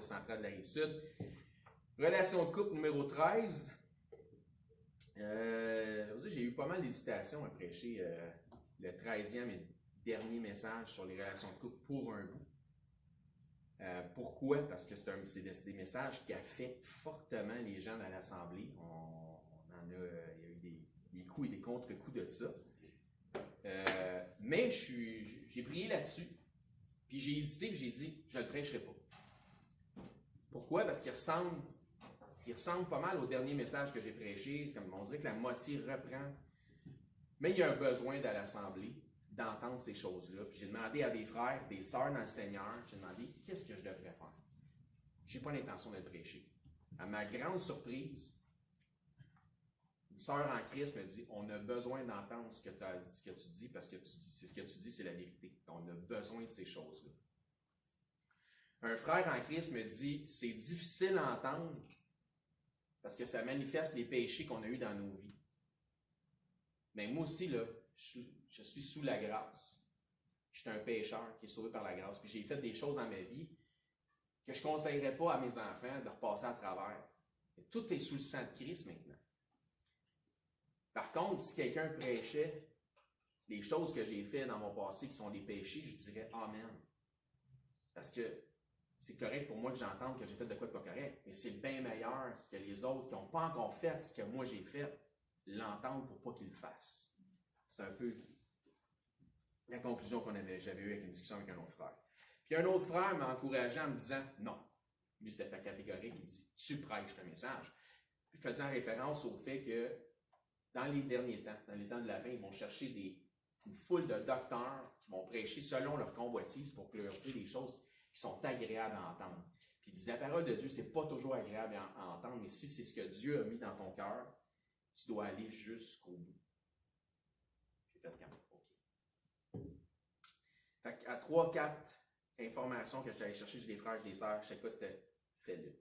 centrale de la Rive-Sud. Relation de couple numéro 13. J'ai eu pas mal d'hésitations à prêcher le 13e et dernier message sur les relations de couple pour un bout. Pourquoi? Parce que c'est des messages qui affectent fortement les gens dans l'Assemblée. Il y a eu des coups et des contre-coups de ça. Mais j'ai prié là-dessus. Puis j'ai hésité, puis j'ai dit, je ne le prêcherai pas. Pourquoi? Parce qu'il ressemble pas mal au dernier message que j'ai prêché. Comme on dirait que la moitié reprend. Mais il y a un besoin dans l'Assemblée d'entendre ces choses-là. Puis j'ai demandé à des frères, des sœurs dans le Seigneur, j'ai demandé, qu'est-ce que je devrais faire? Je n'ai pas l'intention de le prêcher. À ma grande surprise, une sœur en Christ me dit, on a besoin d'entendre ce que tu dis, parce que c'est ce que tu dis, c'est la vérité. On a besoin de ces choses-là. Un frère en Christ me dit, c'est difficile à entendre, parce que ça manifeste les péchés qu'on a eus dans nos vies. Mais moi aussi, là, je suis sous la grâce. Je suis un pécheur qui est sauvé par la grâce. Puis j'ai fait des choses dans ma vie que je ne conseillerais pas à mes enfants de repasser à travers. Et tout est sous le sang de Christ maintenant. Par contre, si quelqu'un prêchait les choses que j'ai faites dans mon passé qui sont des péchés, je dirais Amen. Parce que c'est correct pour moi que j'entende que j'ai fait de quoi de pas correct, mais c'est bien meilleur que les autres qui n'ont pas encore fait ce que moi j'ai fait, l'entendre pour pas qu'ils le fassent. C'est un peu la conclusion j'avais eue avec une discussion avec un autre frère. Puis un autre frère m'a encouragé en me disant non. Lui, c'était pas catégorique, il dit tu prêches le message. Puis faisant référence au fait que dans les derniers temps, dans les temps de la fin, ils vont chercher une foule de docteurs qui vont prêcher selon leur convoitise pour leur dire des choses qui sont agréables à entendre. Puis il dit la parole de Dieu, c'est pas toujours agréable à entendre, mais si c'est ce que Dieu a mis dans ton cœur, tu dois aller jusqu'au bout. J'ai fait comme OK. Fait qu'à 3-4 informations que j'allais chercher chez des frères et des sœurs, chaque fois c'était fais-le.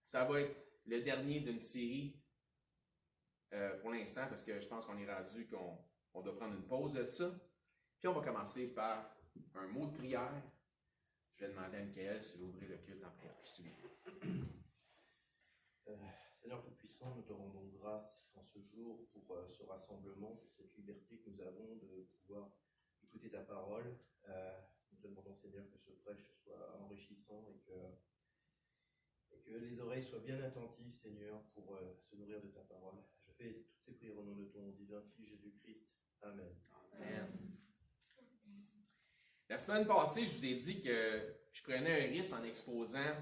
Ça va être le dernier d'une série pour l'instant, parce que je pense qu'on est rendu qu'on doit prendre une pause de ça. Puis on va commencer par un mot de prière. Je vais demander à Michael s'il veut ouvrir le culte en prière. Seigneur Tout-Puissant, nous te rendons grâce en ce jour pour ce rassemblement, pour cette liberté que nous avons de pouvoir écouter ta parole. Nous te demandons, Seigneur, que ce prêche soit enrichissant et que les oreilles soient bien attentives, Seigneur, pour se nourrir de ta parole. Je fais toutes ces prières au nom de ton divin Fils Jésus-Christ. Amen. Amen. La semaine passée, je vous ai dit que je prenais un risque en exposant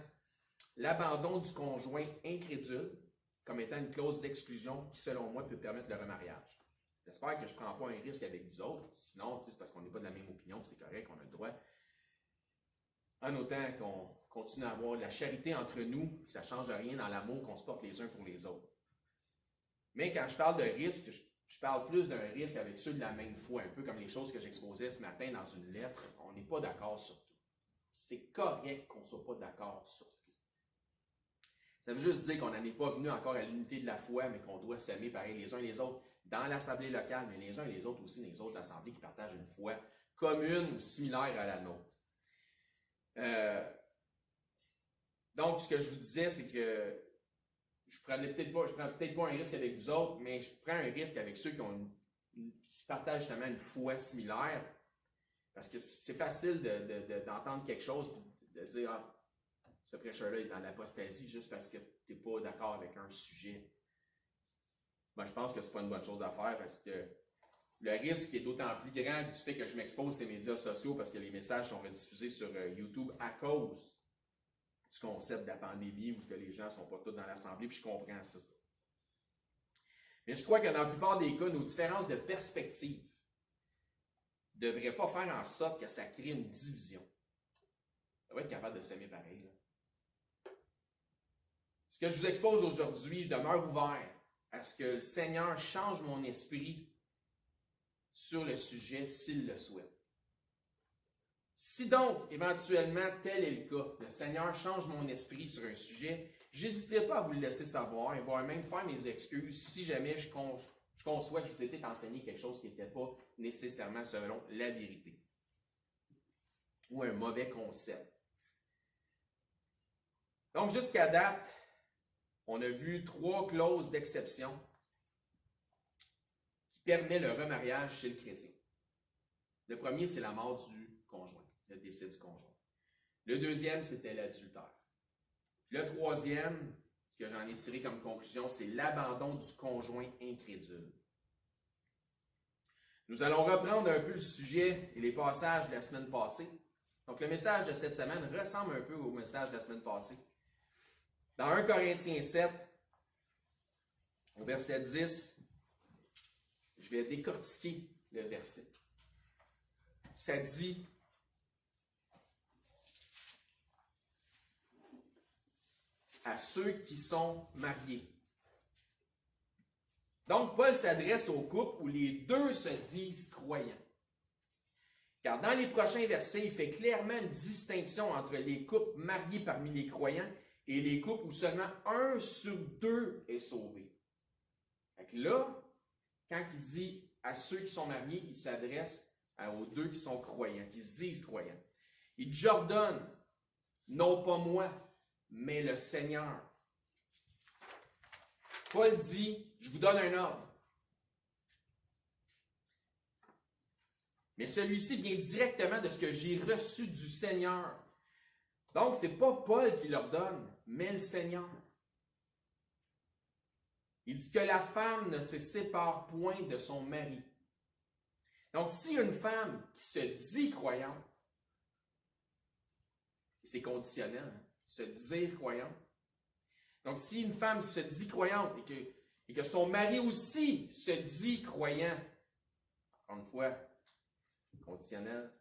l'abandon du conjoint incrédule comme étant une clause d'exclusion qui, selon moi, peut permettre le remariage. J'espère que je ne prends pas un risque avec vous autres. Sinon, c'est parce qu'on n'est pas de la même opinion, c'est correct, on a le droit. En autant qu'on continue à avoir de la charité entre nous, ça ne change rien dans l'amour qu'on se porte les uns pour les autres. Mais quand je parle de risque, je parle plus d'un risque avec ceux de la même foi, un peu comme les choses que j'exposais ce matin dans une lettre. On n'est pas d'accord sur tout. C'est correct qu'on ne soit pas d'accord sur tout. Ça veut juste dire qu'on n'en est pas venu encore à l'unité de la foi, mais qu'on doit s'aimer pareil les uns les autres dans l'assemblée locale, mais les uns et les autres aussi dans les autres assemblées qui partagent une foi commune ou similaire à la nôtre. Donc, ce que je vous disais, c'est que je prends peut-être pas un risque avec vous autres, mais je prends un risque avec ceux qui partagent justement une foi similaire, parce que c'est facile d'entendre quelque chose et de dire « Ah, ce prêcheur-là est dans l'apostasie juste parce que tu n'es pas d'accord avec un sujet. » Ben, je pense que ce n'est pas une bonne chose à faire, parce que le risque est d'autant plus grand du fait que je m'expose ces médias sociaux, parce que les messages sont rediffusés sur YouTube à cause du concept de la pandémie, où que les gens ne sont pas tous dans l'assemblée, puis je comprends ça. Mais je crois que dans la plupart des cas, nos différences de perspective ne devraient pas faire en sorte que ça crée une division. Ça va être capable de s'aimer pareil. Là. Ce que je vous expose aujourd'hui, je demeure ouvert à ce que le Seigneur change mon esprit sur le sujet s'il le souhaite. Si donc, éventuellement, tel est le cas, le Seigneur change mon esprit sur un sujet, je n'hésiterai pas à vous le laisser savoir et voire même faire mes excuses si jamais je conçois que je vous ai peut-être enseigné quelque chose qui n'était pas nécessairement selon la vérité ou un mauvais concept. Donc, jusqu'à date, on a vu 3 clauses d'exception qui permettent le remariage chez le chrétien. Le premier, c'est la mort du conjoint, le décès du conjoint. Le deuxième, c'était l'adultère. Le troisième, ce que j'en ai tiré comme conclusion, c'est l'abandon du conjoint incrédule. Nous allons reprendre un peu le sujet et les passages de la semaine passée. Donc, le message de cette semaine ressemble un peu au message de la semaine passée. Dans 1 Corinthiens 7, au verset 10, je vais décortiquer le verset. Ça dit: à ceux qui sont mariés. Donc, Paul s'adresse aux couples où les deux se disent croyants. Car dans les prochains versets, il fait clairement une distinction entre les couples mariés parmi les croyants et les couples où seulement 1 sur 2 est sauvé. Fait que là, quand il dit à ceux qui sont mariés, il s'adresse aux 2 qui sont croyants, qui se disent croyants. Il ordonne, non pas moi, mais le Seigneur. Paul dit, je vous donne un ordre. Mais celui-ci vient directement de ce que j'ai reçu du Seigneur. Donc, ce n'est pas Paul qui l'ordonne, mais le Seigneur. Il dit que la femme ne se sépare point de son mari. Donc, si une femme qui se dit croyante, c'est conditionnel, hein, se dire croyante. Donc, si une femme se dit croyante et que son mari aussi se dit croyant, encore une fois, conditionnel,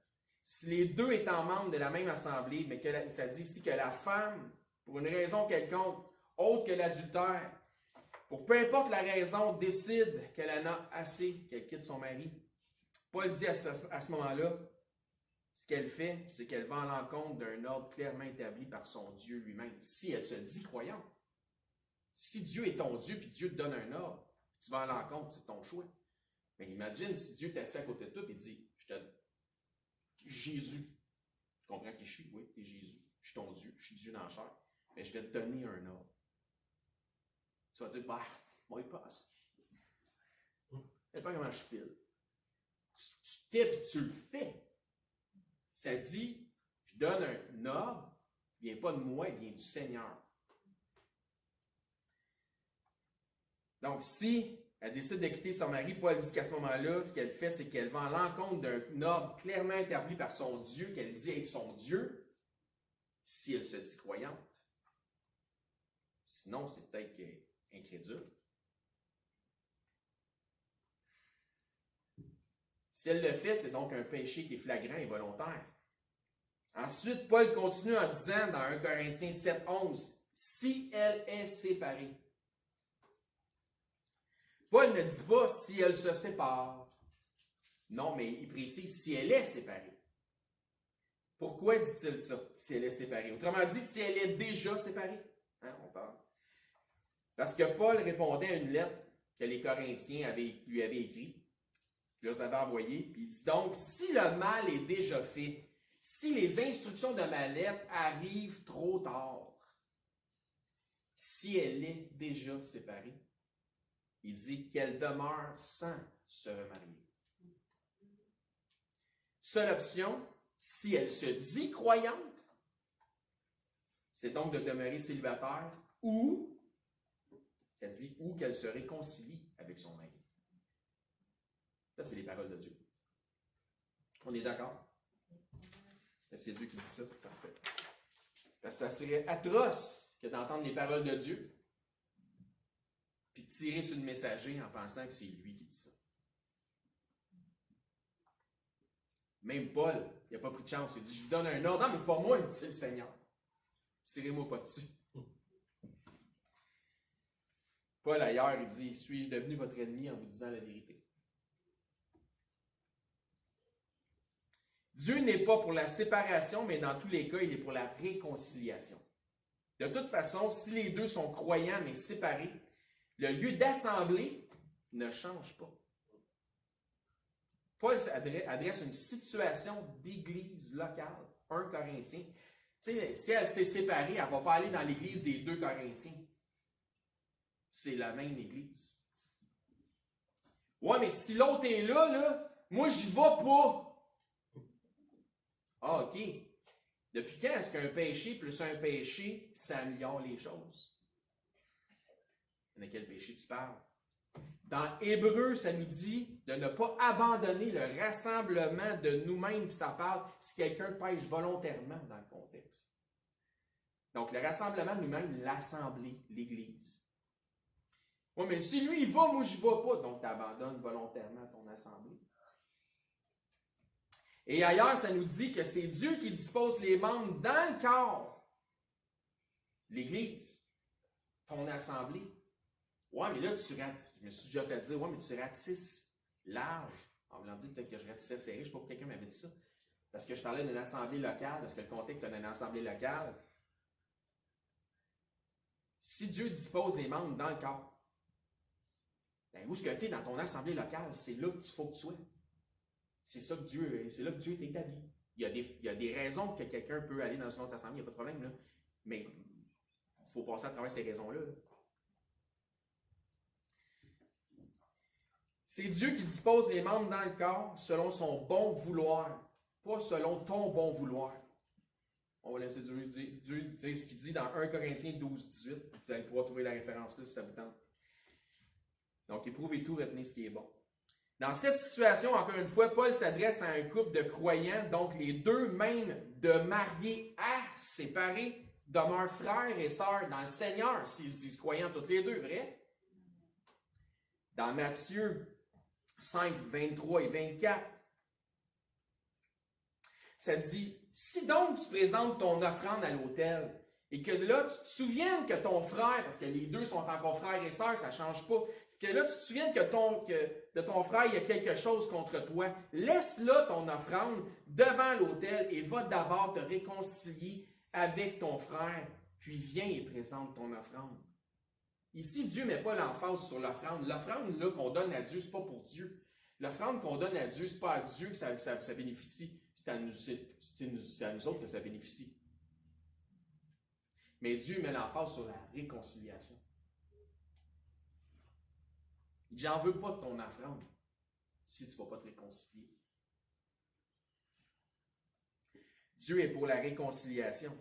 si les deux étant membres de la même assemblée, mais que ça dit ici que la femme, pour une raison quelconque, autre que l'adultère, pour peu importe la raison, décide qu'elle en a assez, qu'elle quitte son mari, Paul dit à ce moment-là, ce qu'elle fait, c'est qu'elle va à l'encontre d'un ordre clairement établi par son Dieu lui-même, si elle se dit croyante. Si Dieu est ton Dieu, puis Dieu te donne un ordre, tu vas à l'encontre, c'est ton choix. Mais imagine si Dieu t'assied à côté de toi et dit, Jésus, tu comprends qui je suis? Oui, tu es Jésus. Je suis ton Dieu, je suis Dieu dans la chair. Mais je vais te donner un ordre. Tu vas dire, bah, moi, il passe. Je ne sais pas comment je file. Tu t'es et tu le fais. Ça dit, je donne un ordre, il ne vient pas de moi, il vient du Seigneur. Donc, si elle décide de quitter son mari, Paul dit qu'à ce moment-là, ce qu'elle fait, c'est qu'elle va à l'encontre d'un ordre clairement établi par son Dieu, qu'elle dit être son Dieu, si elle se dit croyante. Sinon, c'est peut-être qu'elle est incrédule. Si elle le fait, c'est donc un péché qui est flagrant et volontaire. Ensuite, Paul continue en disant dans 1 Corinthiens 7, 11, si elle est séparée. Paul ne dit pas si elle se sépare. Non, mais il précise si elle est séparée. Pourquoi dit-il ça, si elle est séparée? Autrement dit, si elle est déjà séparée. Hein, on parle. Parce que Paul répondait à une lettre que les Corinthiens lui avaient écrite, qu'il leur avait envoyée, puis il dit donc, si le mal est déjà fait, si les instructions de ma lettre arrivent trop tard, si elle est déjà séparée, il dit qu'elle demeure sans se remarier. Seule option, si elle se dit croyante, c'est donc de demeurer célibataire ou, elle dit, ou qu'elle se réconcilie avec son mari. Ça, c'est les paroles de Dieu. On est d'accord? C'est Dieu qui dit ça. Parfait. Parce que ça serait atroce que d'entendre les paroles de Dieu puis de tirer sur le messager en pensant que c'est lui qui dit ça. Même Paul, il n'a pas pris de chance. Il a dit, je vous donne un ordre. Non, mais c'est pas moi, il dit, c'est le Seigneur. Tirez-moi pas dessus. Paul, ailleurs, il dit, suis-je devenu votre ennemi en vous disant la vérité? Dieu n'est pas pour la séparation, mais dans tous les cas, il est pour la réconciliation. De toute façon, si les deux sont croyants mais séparés, le lieu d'assemblée ne change pas. Paul adresse une situation d'église locale, 1 Corinthiens, sais, si elle s'est séparée, elle ne va pas aller dans l'église des 2 Corinthiens. C'est la même église. Ouais, mais si l'autre est là, moi, j'y vais pas. Ah, OK. Depuis quand est-ce qu'un péché plus un péché, ça améliore les choses? De quel péché tu parles? Dans Hébreu, ça nous dit de ne pas abandonner le rassemblement de nous-mêmes, puis ça parle si quelqu'un pêche volontairement dans le contexte. Donc, le rassemblement de nous-mêmes, l'assemblée, l'Église. Oui, mais si lui, il va, moi, je ne vais pas. Donc, tu abandonnes volontairement ton assemblée. Et ailleurs, ça nous dit que c'est Dieu qui dispose les membres dans le corps. L'Église, ton assemblée. Ouais, mais là, je me suis déjà fait dire, ouais, mais tu ratisses large. En voulant dire peut-être que je ratissais serré, je ne sais pas pourquoi quelqu'un m'avait dit ça. Parce que je parlais d'une assemblée locale, parce que le contexte est d'une assemblée locale. Si Dieu dispose les membres dans le corps, ben où est-ce que tu es dans ton assemblée locale? C'est là que tu faut que tu sois. C'est là que Dieu t'établit. Il y a des raisons que quelqu'un peut aller dans une autre assemblée, il n'y a pas de problème, là. Mais il faut passer à travers ces raisons-là. C'est Dieu qui dispose les membres dans le corps selon son bon vouloir, pas selon ton bon vouloir. On va laisser Dieu dire ce qu'il dit dans 1 Corinthiens 12, 18. Vous allez pouvoir trouver la référence là si ça vous tente. Donc, éprouvez tout, retenez ce qui est bon. Dans cette situation, encore une fois, Paul s'adresse à un couple de croyants, donc les deux même de mariés à séparés demeurent frères et sœurs dans le Seigneur, s'ils se disent croyants toutes les deux, vrai? Dans Matthieu 5, 23 et 24, ça dit, si donc tu présentes ton offrande à l'autel, et que là, tu te souviennes que ton frère, parce que les deux sont encore frères et sœurs, ça ne change pas, que là, tu te souviennes que de ton frère, il y a quelque chose contre toi, laisse là ton offrande devant l'autel et va d'abord te réconcilier avec ton frère, puis viens et présente ton offrande. Ici, Dieu ne met pas l'emphase sur l'offrande. L'offrande là, qu'on donne à Dieu, ce n'est pas pour Dieu. L'offrande qu'on donne à Dieu, ce n'est pas à Dieu que ça bénéficie. C'est à nous autres que ça bénéficie. Mais Dieu met l'emphase sur la réconciliation. J'en veux pas de ton offrande si tu ne vas pas te réconcilier. Dieu est pour la réconciliation.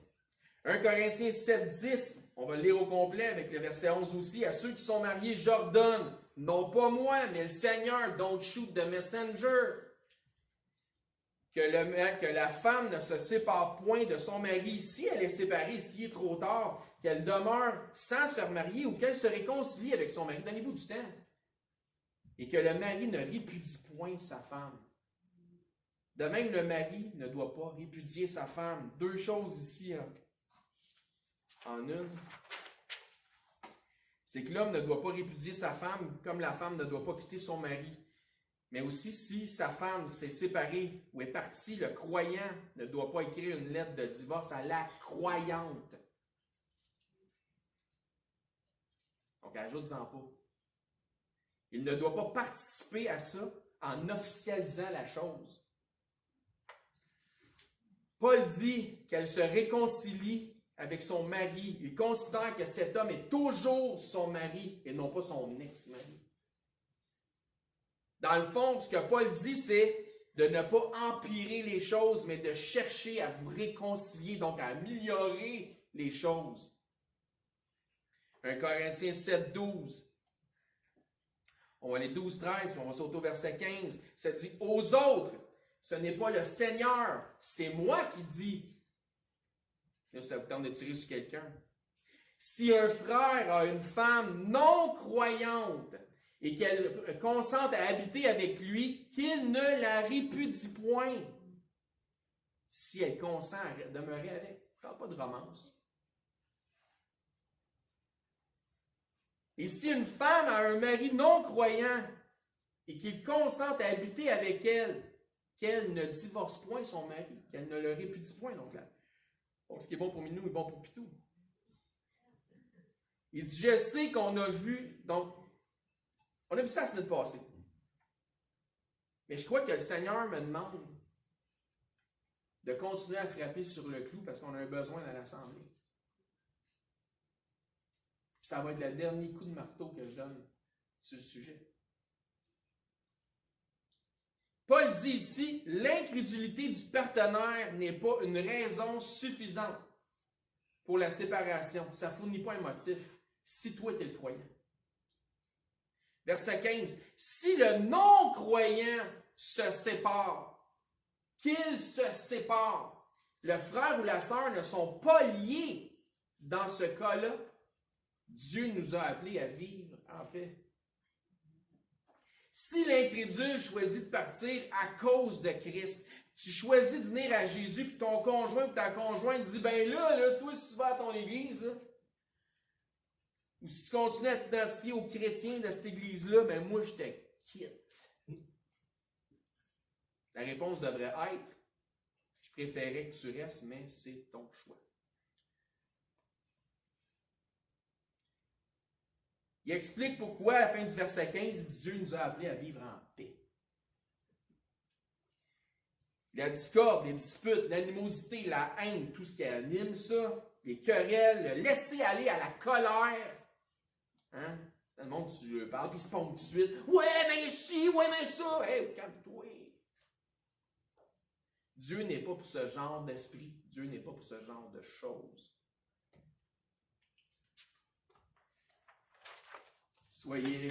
1 Corinthiens 7, 10, on va le lire au complet avec le verset 11 aussi. À ceux qui sont mariés, j'ordonne, non pas moi, mais le Seigneur, don't shoot the messenger, que la femme ne se sépare point de son mari. Si elle est séparée, s'il est trop tard, qu'elle demeure sans se remarier ou qu'elle se réconcilie avec son mari. Donnez-vous du temps. Et que le mari ne répudie point sa femme. De même, le mari ne doit pas répudier sa femme. Deux choses ici en une. C'est que l'homme ne doit pas répudier sa femme comme la femme ne doit pas quitter son mari. Mais aussi, si sa femme s'est séparée ou est partie, le croyant ne doit pas écrire une lettre de divorce à la croyante. Donc, ajoute-en pas. Il ne doit pas participer à ça en officialisant la chose. Paul dit qu'elle se réconcilie avec son mari. Il considère que cet homme est toujours son mari et non pas son ex-mari. Dans le fond, ce que Paul dit, c'est de ne pas empirer les choses, mais de chercher à vous réconcilier, donc à améliorer les choses. 1 Corinthiens 7, 12. On va aller 12, 13, puis on va sauter au verset 15. Ça dit, aux autres, ce n'est pas le Seigneur, c'est moi qui dis. Là, ça vous tente de tirer sur quelqu'un. Si un frère a une femme non croyante et qu'elle consente à habiter avec lui, qu'il ne la répudie point. Si elle consent à demeurer avec, je ne parle pas de romance. Et si une femme a un mari non croyant et qu'il consente à habiter avec elle, qu'elle ne divorce point son mari, qu'elle ne le répudie point. Donc, là, ce qui est bon pour Minou est bon pour Pitou. Il dit, je sais qu'on a vu, donc, on a vu ça la semaine passée. Mais je crois que le Seigneur me demande de continuer à frapper sur le clou parce qu'on a un besoin dans l'Assemblée. Ça va être le dernier coup de marteau que je donne sur le sujet. Paul dit ici, l'incrédulité du partenaire n'est pas une raison suffisante pour la séparation. Ça ne fournit pas un motif si toi tu es le croyant. Verset 15, si le non-croyant se sépare, qu'il se sépare, le frère ou la sœur ne sont pas liés dans ce cas-là, Dieu nous a appelés à vivre en paix. Si l'incrédule choisit de partir à cause de Christ, tu choisis de venir à Jésus, puis ton conjoint ou ta conjointe dit, ben là, toi, si tu vas à ton église, là, ou si tu continues à t'identifier aux chrétiens de cette église-là, ben moi, je te quitte. La réponse devrait être, je préférais que tu restes, mais c'est ton choix. Il explique pourquoi, à la fin du verset 15, Dieu nous a appelés à vivre en paix. La discorde, les disputes, l'animosité, la haine, tout ce qui anime ça, les querelles, le laisser aller à la colère. Hein? Le monde, tu lui parles, puis il se pompe tout de suite. Ouais, mais si, ouais, mais ça. Hey, calme-toi. Dieu n'est pas pour ce genre d'esprit. Dieu n'est pas pour ce genre de choses. Soyez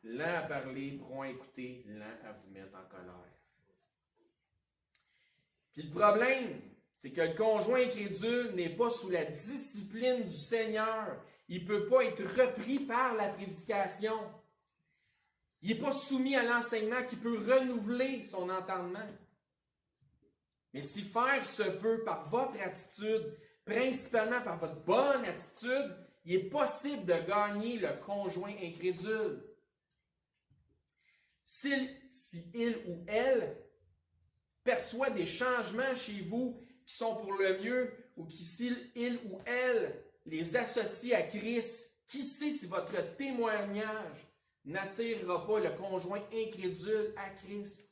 lents à parler, prompts à écouter, lents à vous mettre en colère. Puis le problème, c'est que le conjoint incrédule n'est pas sous la discipline du Seigneur. Il ne peut pas être repris par la prédication. Il n'est pas soumis à l'enseignement qui peut renouveler son entendement. Mais si faire se peut par votre attitude, principalement par votre bonne attitude, il est possible de gagner le conjoint incrédule. Si il ou elle perçoit des changements chez vous qui sont pour le mieux, ou qui, s'il ou elle les associe à Christ, qui sait si votre témoignage n'attirera pas le conjoint incrédule à Christ?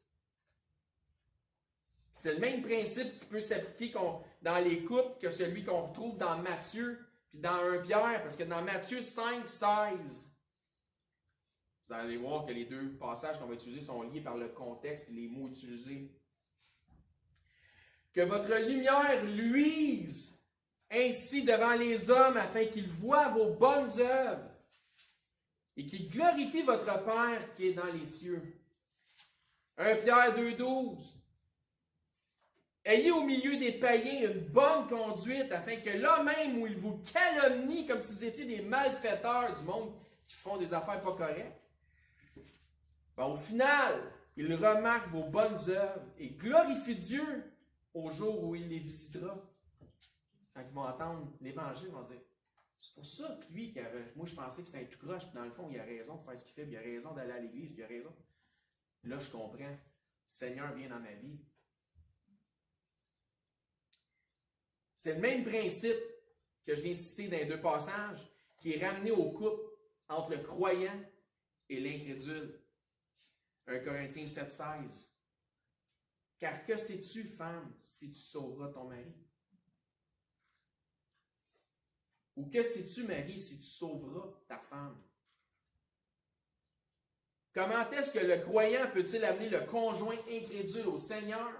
C'est le même principe qui peut s'appliquer dans les couples que celui qu'on retrouve dans Matthieu puis dans 1 Pierre, parce que dans Matthieu 5, 16, vous allez voir que les deux passages qu'on va utiliser sont liés par le contexte et les mots utilisés. Que votre lumière luise ainsi devant les hommes afin qu'ils voient vos bonnes œuvres et qu'ils glorifient votre Père qui est dans les cieux. 1 Pierre 2, 12. Ayez au milieu des païens une bonne conduite, afin que là même où ils vous calomnient comme si vous étiez des malfaiteurs du monde qui font des affaires pas correctes, ben, au final, ils remarquent vos bonnes œuvres et glorifient Dieu au jour où il les visitera. Quand ils vont entendre l'Évangile, ils vont dire, c'est pour ça que lui, moi je pensais que c'était un tout croche, puis dans le fond, il a raison de faire ce qu'il fait, puis il a raison d'aller à l'église, puis il a raison. Là, je comprends. Le Seigneur vient dans ma vie. C'est le même principe que je viens de citer dans les deux passages qui est ramené au couple entre le croyant et l'incrédule. 1 Corinthiens 7, 16. Car que sais-tu, femme, si tu sauveras ton mari? Ou que sais-tu, mari, si tu sauveras ta femme? Comment est-ce que le croyant peut-il amener le conjoint incrédule au Seigneur?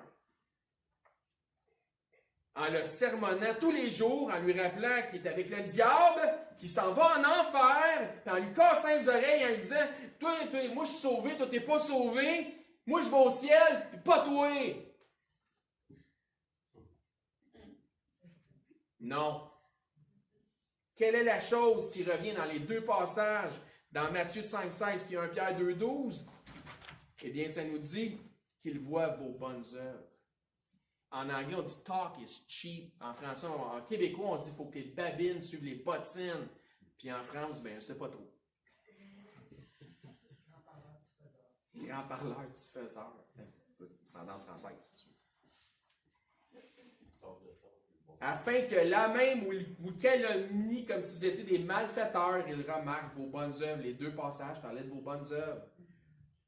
En le sermonnant tous les jours, en lui rappelant qu'il est avec le diable, qu'il s'en va en enfer, puis en lui cassant les oreilles, en lui disant « Toi, moi je suis sauvé, toi t'es pas sauvé, moi je vais au ciel, puis pas toi! » Non. Quelle est la chose qui revient dans les deux passages, dans Matthieu 5, 16 puis 1 Pierre 2, 12? Eh bien, ça nous dit qu'il voit vos bonnes œuvres. En anglais, on dit talk is cheap. En français, en québécois, on dit qu'il faut que les babines suivent les bottines. Puis en France, ben, je ne sais pas trop. Grand parleur, petit faiseur. Tendance française. Afin que là même où il vous calomnie comme si vous étiez des malfaiteurs, il remarque vos bonnes œuvres. Les deux passages parlaient de vos bonnes œuvres.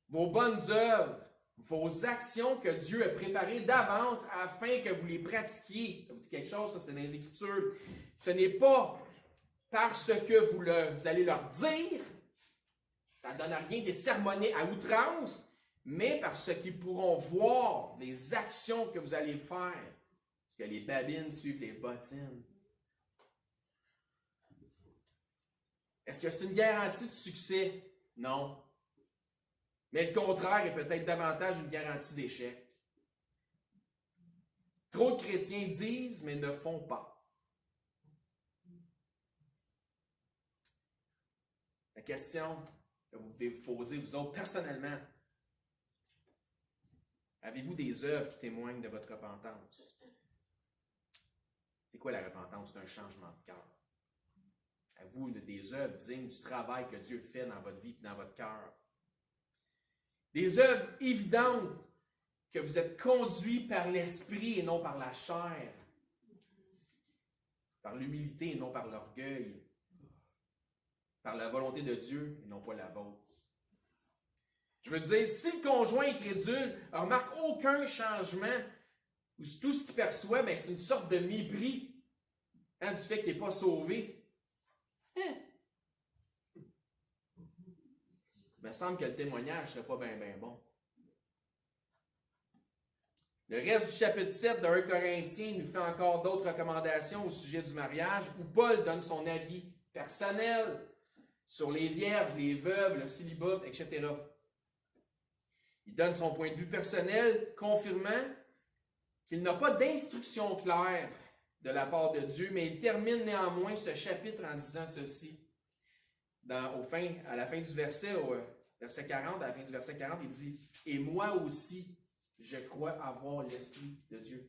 Vos bonnes œuvres vos actions que Dieu a préparées d'avance afin que vous les pratiquiez. Ça vous dit quelque chose, ça c'est dans les Écritures. Ce n'est pas parce que vous allez leur dire, ça ne donne rien des sermonnés à outrance, mais parce qu'ils pourront voir les actions que vous allez faire. Parce que les babines suivent les bottines. Est-ce que c'est une garantie de succès? Non. Mais le contraire est peut-être davantage une garantie d'échec. Trop de chrétiens disent, mais ne font pas. La question que vous devez vous poser, vous autres, personnellement, avez-vous des œuvres qui témoignent de votre repentance? C'est quoi la repentance? C'est un changement de cœur. Avez-vous des œuvres dignes du travail que Dieu fait dans votre vie et dans votre cœur? Des œuvres évidentes que vous êtes conduits par l'esprit et non par la chair, par l'humilité et non par l'orgueil, par la volonté de Dieu et non pas la vôtre. Je veux dire, si le conjoint incrédule ne remarque aucun changement, ou si tout ce qu'il perçoit, ben, c'est une sorte de mépris du fait qu'il n'est pas sauvé, il me semble que le témoignage ne serait pas bien bon. Le reste du chapitre 7 de 1 Corinthiens nous fait encore d'autres recommandations au sujet du mariage, où Paul donne son avis personnel sur les vierges, les veuves, le célibat, etc. Il donne son point de vue personnel, confirmant qu'il n'a pas d'instruction claire de la part de Dieu, mais il termine néanmoins ce chapitre en disant ceci. À la fin du verset, verset 40, à la fin du verset 40, il dit « Et moi aussi, je crois avoir l'Esprit de Dieu. »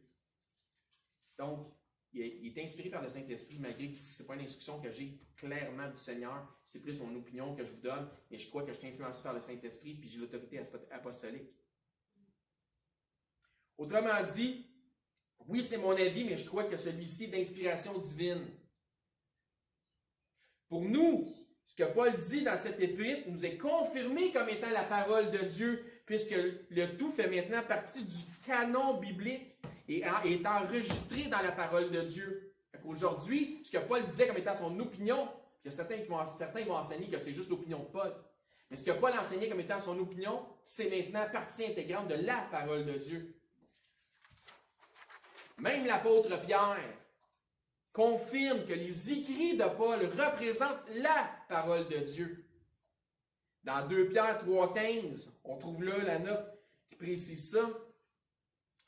Donc, il est inspiré par le Saint-Esprit, malgré que ce n'est pas une instruction que j'ai clairement du Seigneur, c'est plus mon opinion que je vous donne, mais je crois que je suis influencé par le Saint-Esprit, puis j'ai l'autorité apostolique. Autrement dit, oui, c'est mon avis, mais je crois que celui-ci est d'inspiration divine. Pour nous, ce que Paul dit dans cette épître nous est confirmé comme étant la parole de Dieu, puisque le tout fait maintenant partie du canon biblique et est enregistré dans la parole de Dieu. Aujourd'hui, ce que Paul disait comme étant son opinion, il y a certains qui vont enseigner que c'est juste l'opinion de Paul, mais ce que Paul enseignait comme étant son opinion, c'est maintenant partie intégrante de la parole de Dieu. Même l'apôtre Pierre confirme que les écrits de Paul représentent la parole de Dieu. Dans 2 Pierre 3,15, on trouve là la note qui précise ça,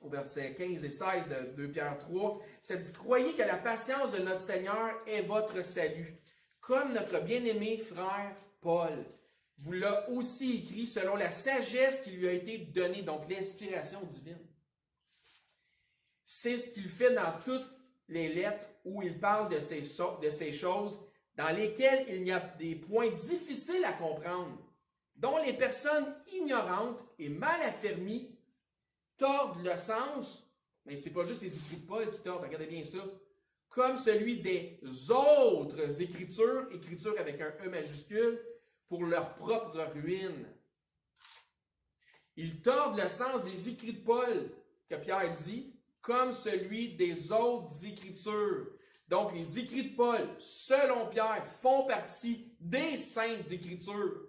au verset 15 et 16 de 2 Pierre 3, ça dit « Croyez que la patience de notre Seigneur est votre salut, comme notre bien-aimé frère Paul vous l'a aussi écrit selon la sagesse qui lui a été donnée, donc l'inspiration divine. » C'est ce qu'il fait dans toutes les lettres où il parle de ces choses dans lesquelles il y a des points difficiles à comprendre, dont les personnes ignorantes et mal affermies tordent le sens, mais ce n'est pas juste les écrits de Paul qui tordent, regardez bien ça, comme celui des autres écritures avec un E majuscule, pour leur propre ruine. Ils tordent le sens des écrits de Paul, que Pierre dit, comme celui des autres écritures. Donc, les écrits de Paul, selon Pierre, font partie des saintes écritures.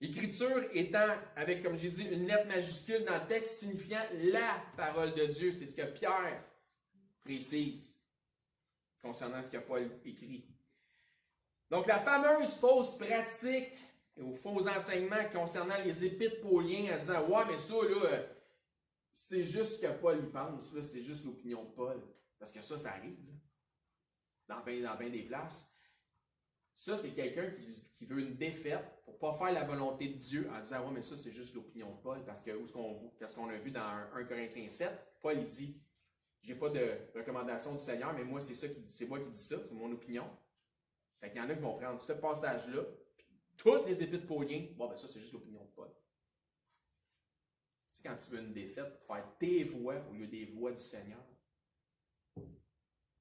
Écriture étant, avec, comme j'ai dit, une lettre majuscule dans le texte, signifiant la parole de Dieu. C'est ce que Pierre précise concernant ce que Paul écrit. Donc, la fameuse fausse pratique aux faux enseignements concernant les épîtres pauliens en disant « Ouais, mais ça, là, c'est juste ce que Paul y pense, là, c'est juste l'opinion de Paul. » Parce que ça arrive, là, dans bien des places. Ça, c'est quelqu'un qui veut une défaite pour ne pas faire la volonté de Dieu en disant « Ouais, mais ça, c'est juste l'opinion de Paul. » Parce que, qu'est-ce qu'on a vu dans 1 Corinthiens 7, Paul, il dit « J'ai pas de recommandation du Seigneur, mais moi, c'est moi qui dis ça, c'est mon opinion. » Fait qu'il y en a qui vont prendre ce passage-là, toutes les épîtres pauliens, bon, ben ça, c'est juste l'opinion de Paul. Tu sais, quand tu veux une défaite, pour faire tes voix au lieu des voix du Seigneur,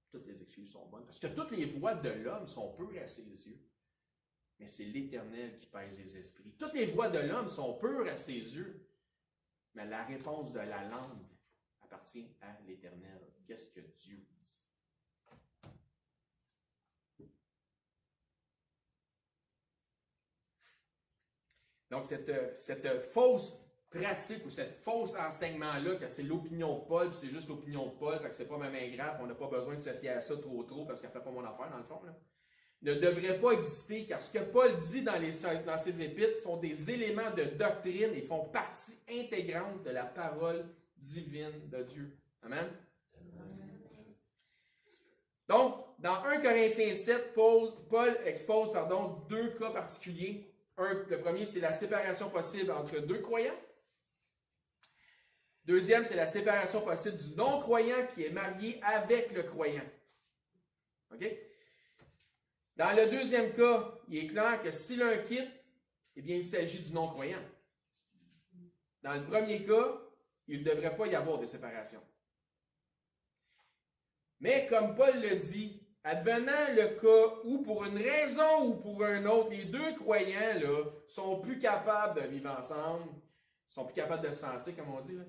toutes les excuses sont bonnes. Parce que toutes les voix de l'homme sont pures à ses yeux. mais c'est l'Éternel qui pèse les esprits. Toutes les voies de l'homme sont pures à ses yeux, mais la réponse de la langue appartient à l'Éternel. Qu'est-ce que Dieu dit? Donc, cette fausse pratique ou cette fausse enseignement-là, que c'est l'opinion de Paul, puis c'est juste l'opinion de Paul, fait que c'est pas ma main grave, on n'a pas besoin de se fier à ça trop parce qu'elle fait pas mon affaire, dans le fond, là, ne devrait pas exister, car ce que Paul dit dans ses épîtres sont des éléments de doctrine et font partie intégrante de la parole divine de Dieu. Amen? Donc, dans 1 Corinthiens 7, Paul expose deux cas particuliers. Le premier, c'est la séparation possible entre deux croyants. Deuxième, c'est la séparation possible du non-croyant qui est marié avec le croyant. OK? Dans le deuxième cas, il est clair que si l'un quitte, eh bien, il s'agit du non-croyant. Dans le premier cas, il ne devrait pas y avoir de séparation. Mais comme Paul le dit, advenant le cas où, pour une raison ou pour une autre, les deux croyants là, sont plus capables de vivre ensemble, sont plus capables de se sentir, comme on dit, là.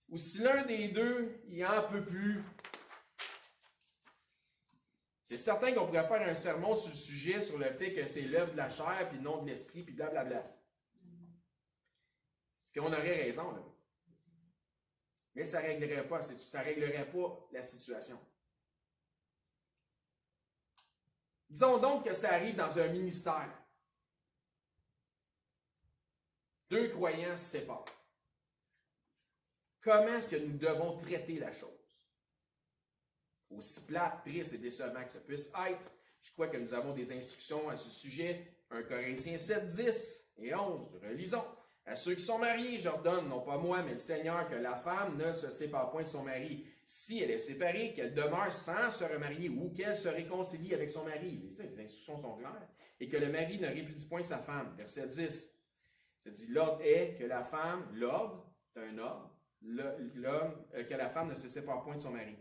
Ou si l'un des deux, il en peut plus, c'est certain qu'on pourrait faire un sermon sur le sujet, sur le fait que c'est l'œuvre de la chair, puis non de l'esprit, puis blablabla. Puis on aurait raison, là. Mais ça ne réglerait pas la situation. Disons donc que ça arrive dans un ministère. Deux croyants se séparent. Comment est-ce que nous devons traiter la chose? Aussi plate, triste et décevant que ça puisse être, je crois que nous avons des instructions à ce sujet. 1 Corinthiens 7, 10 et 11. Relisons. À ceux qui sont mariés, j'ordonne, non pas moi, mais le Seigneur, que la femme ne se sépare point de son mari. Si elle est séparée, qu'elle demeure sans se remarier ou qu'elle se réconcilie avec son mari. Les instructions sont claires. Et que le mari ne répudie point sa femme. Verset 10. Ça dit, l'ordre est que la femme, l'ordre, c'est un ordre, que la femme ne se sépare point de son mari.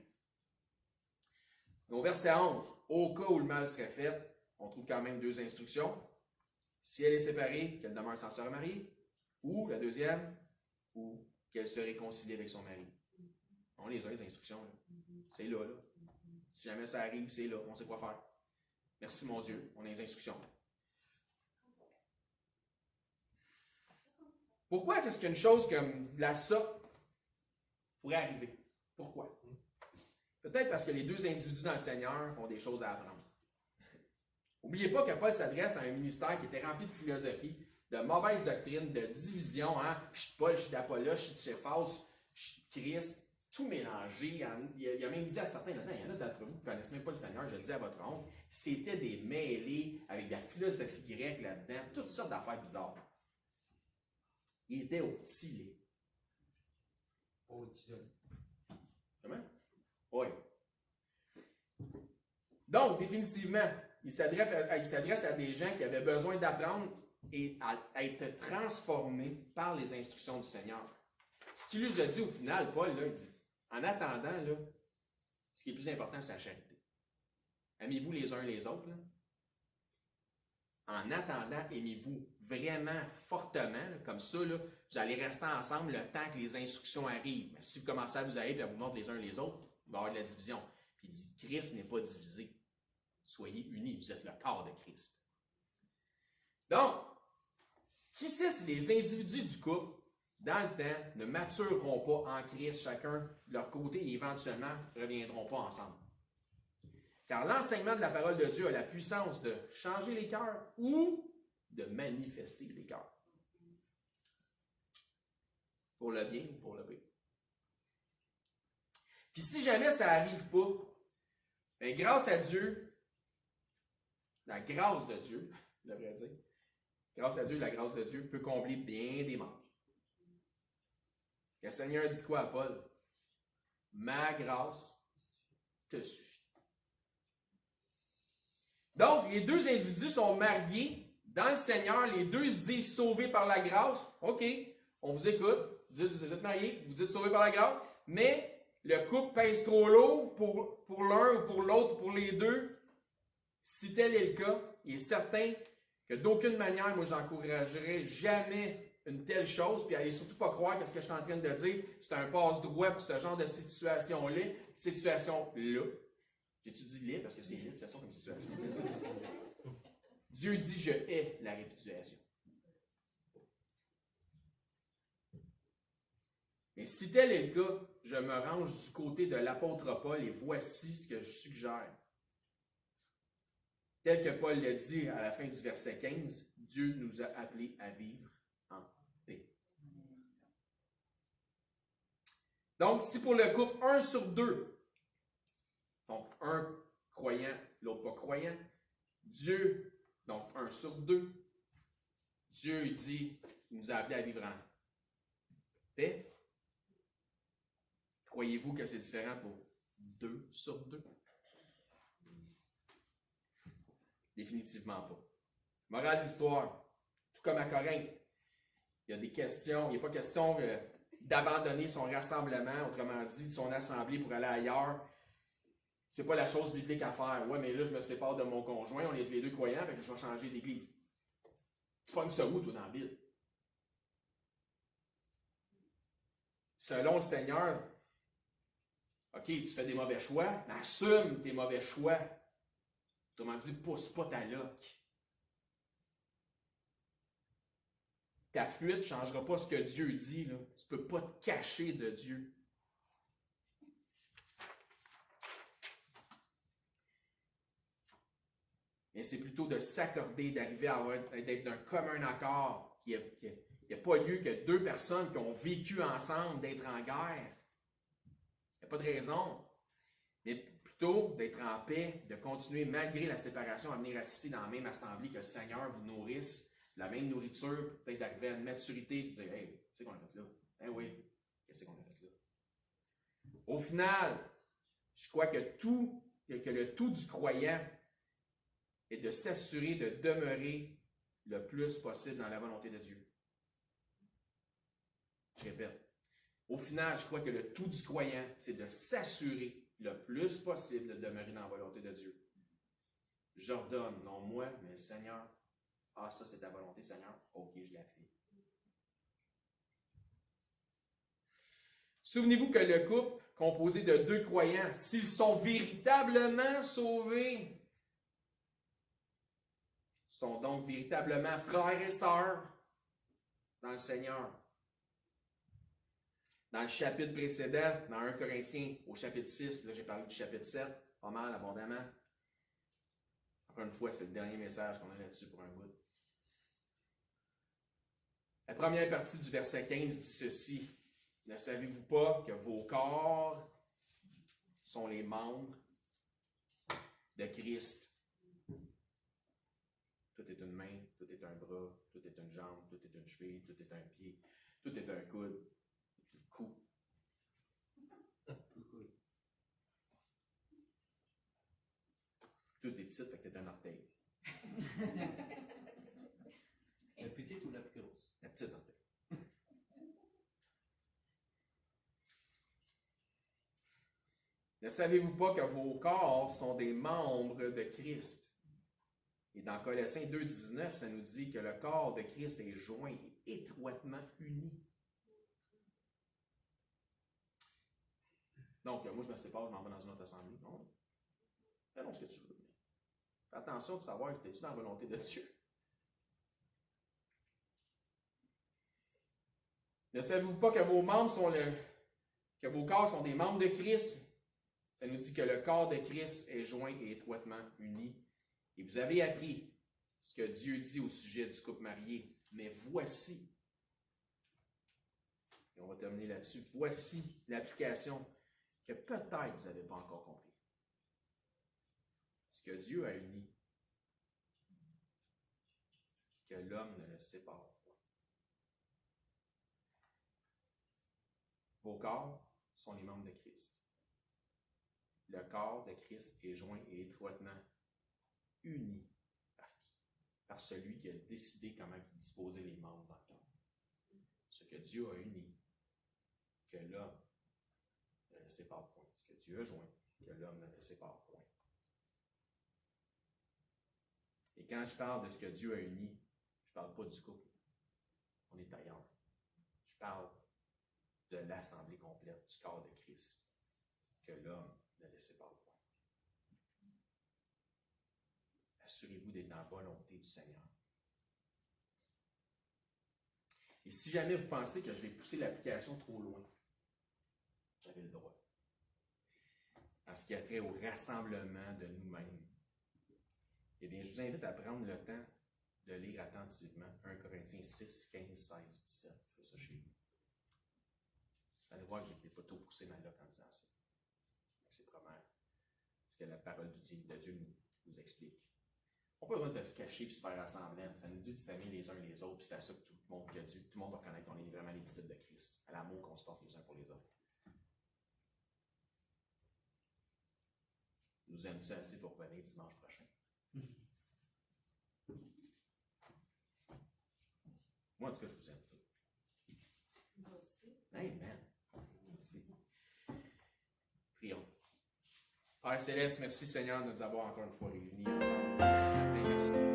Au verset 11, au cas où le mal serait fait, on trouve quand même deux instructions. Si elle est séparée, qu'elle demeure sans se remarier. Ou, la deuxième, ou qu'elle se réconcilie avec son mari. On les a, les instructions. Là. C'est là, là. Si jamais ça arrive, c'est là. On sait quoi faire. Merci, mon Dieu. On a les instructions. Pourquoi est-ce qu'une chose comme la sorte pourrait arriver? Pourquoi? Peut-être parce que les deux individus dans le Seigneur ont des choses à apprendre. N'oubliez pas que Paul s'adresse à un ministère qui était rempli de philosophie, de mauvaise doctrine, de division. Hein? Je suis Paul, je suis d'Apollos, je suis de Céphas, je suis de Christ, tout mélangé. Il a même dit à certains là-dedans, il y en a d'entre vous qui ne connaissent même pas le Seigneur, je le dis à votre honte, c'était des mêlés avec de la philosophie grecque là-dedans, toutes sortes d'affaires bizarres. Il était au petit lait. Au petit lait. Comment? Oui. Donc, définitivement, il s'adresse à des gens qui avaient besoin d'apprendre et à être transformés par les instructions du Seigneur. Ce qu'il nous a dit au final, Paul, là, il dit, en attendant, là, ce qui est plus important, c'est la charité. Aimez-vous les uns les autres. Là. En attendant, aimez-vous vraiment fortement, là, comme ça, là, vous allez rester ensemble le temps que les instructions arrivent. Mais si vous commencez à vous haïr et à vous mordre les uns les autres, il va y avoir de la division. Puis il dit, Christ n'est pas divisé. Soyez unis, vous êtes le corps de Christ. Donc, qui sait si les individus du couple, dans le temps, ne matureront pas en Christ chacun de leur côté et éventuellement ne reviendront pas ensemble. Car l'enseignement de la parole de Dieu a la puissance de changer les cœurs ou de manifester les cœurs. Pour le bien ou pour le pire. Puis si jamais ça n'arrive pas, bien, grâce à Dieu, la grâce de Dieu, je devrais dire, grâce à Dieu, la grâce de Dieu peut combler bien des manques. Le Seigneur dit quoi à Paul? Ma grâce te suffit. Donc, les deux individus sont mariés dans le Seigneur, les deux se disent sauvés par la grâce. OK, on vous écoute, vous êtes mariés, vous dites sauvés par la grâce, mais le couple pèse trop lourd pour l'un ou pour l'autre, pour les deux. Si tel est le cas, il est certain que d'aucune manière, moi, j'encouragerais jamais une telle chose, puis allez surtout pas croire que ce que je suis en train de dire, c'est un passe-droit pour ce genre de situation-là. Situation-là. J'ai-tu dit là parce que c'est là, de toute façon, comme situation. Dieu dit, je hais la répudiation. Mais si tel est le cas, je me range du côté de l'apôtre Paul et voici ce que je suggère. Tel que Paul l'a dit à la fin du verset 15, Dieu nous a appelés à vivre en paix. Donc, si pour le couple 1 sur 2, donc un croyant, l'autre pas croyant, Dieu, donc 1 sur 2, Dieu dit, il nous a appelés à vivre en paix. Croyez-vous que c'est différent pour 2 sur 2? Définitivement pas. Morale de l'histoire, tout comme à Corinthe, il y a des questions, il n'est pas question d'abandonner son rassemblement, autrement dit, de son assemblée pour aller ailleurs. C'est pas la chose biblique à faire. Ouais, mais là, je me sépare de mon conjoint, on est les deux croyants, fait que je vais changer d'église. Tu pognes ça où, toi, dans la Bible? Selon le Seigneur, OK, tu fais des mauvais choix, mais assume tes mauvais choix. Autrement dit, pousse pas ta loque. Ta fuite ne changera pas ce que Dieu dit. Là. Tu ne peux pas te cacher de Dieu. Mais c'est plutôt de s'accorder, d'arriver d'être d'un commun accord. Il n'y a pas lieu que deux personnes qui ont vécu ensemble d'être en guerre. Il n'y a pas de raison. Mais plutôt d'être en paix, de continuer malgré la séparation à venir assister dans la même assemblée, que le Seigneur vous nourrisse de la même nourriture, peut-être d'arriver à une maturité et de dire, hey, qu'est-ce qu'on a fait là? Eh oui, qu'est-ce qu'on a fait là? Au final, je crois que le tout du croyant est de s'assurer de demeurer le plus possible dans la volonté de Dieu. Je répète. Au final, je crois que le tout du croyant, c'est de s'assurer le plus possible de demeurer dans la volonté de Dieu. J'ordonne, non moi, mais le Seigneur. Ah, ça, c'est ta volonté, Seigneur. OK, je la fais. Souvenez-vous que le couple, composé de deux croyants, s'ils sont véritablement sauvés, sont donc véritablement frères et sœurs dans le Seigneur. Dans le chapitre précédent, dans 1 Corinthiens, au chapitre 6, là j'ai parlé du chapitre 7, pas mal, abondamment. Encore une fois, c'est le dernier message qu'on a là-dessus pour un bout. La première partie du verset 15 dit ceci. Ne savez-vous pas que vos corps sont les membres de Christ? Tout est une main, tout est un bras, tout est une jambe, tout est une cheville, tout est un pied, tout est un coude, tout est un cou. Tout est petit, fait que t'es un orteil. La petite ou la plus grosse? La petite orteil. Ne savez-vous pas que vos corps sont des membres de Christ? Et dans Colossiens 2,19, ça nous dit que le corps de Christ est joint et étroitement uni. Donc, moi, je me sépare, je m'en vais dans une autre assemblée. Non. Fais donc ce que tu veux. Fais attention de savoir si tu es dans la volonté de Dieu. Ne savez-vous pas que vos membres que vos corps sont des membres de Christ? Ça nous dit que le corps de Christ est joint et étroitement uni. Et vous avez appris ce que Dieu dit au sujet du couple marié. Mais voici, et on va terminer là-dessus, voici l'application que peut-être vous n'avez pas encore compris. Ce que Dieu a uni, que l'homme ne le sépare pas. Vos corps sont les membres de Christ. Le corps de Christ est joint et étroitement uni par qui? Par celui qui a décidé comment disposer les membres dans le corps. Ce que Dieu a uni, que l'homme ne le sépare point. Ce que Dieu a joint, que l'homme ne le sépare point. Et quand je parle de ce que Dieu a uni, je ne parle pas du couple. On est ailleurs. Je parle de l'assemblée complète du corps de Christ que l'homme ne laissait pas voir. Assurez-vous d'être dans la volonté du Seigneur. Et si jamais vous pensez que je vais pousser l'application trop loin, vous avez le droit. En ce qui a trait au rassemblement de nous-mêmes, eh bien, je vous invite à prendre le temps de lire attentivement 1 Corinthiens 6, 15, 16, 17. Faites ça chez vous. Vous allez voir que je n'étais pas trop poussé dans le loc en disant ça. C'est vraiment ce que la parole de Dieu nous explique. On n'a pas besoin de se cacher et se faire rassembler. Ça nous dit de s'aimer les uns les autres, puis c'est à ça que tout le monde va reconnaître qu'on est vraiment les disciples de Christ, à l'amour qu'on se porte les uns pour les autres. Nous aimons-tu assez pour revenir dimanche prochain? Moi, en tout cas, je vous aime tous. Nous aussi. Amen. Merci. Prions. Père Céleste, merci Seigneur de nous avoir encore une fois réunis ensemble. Merci.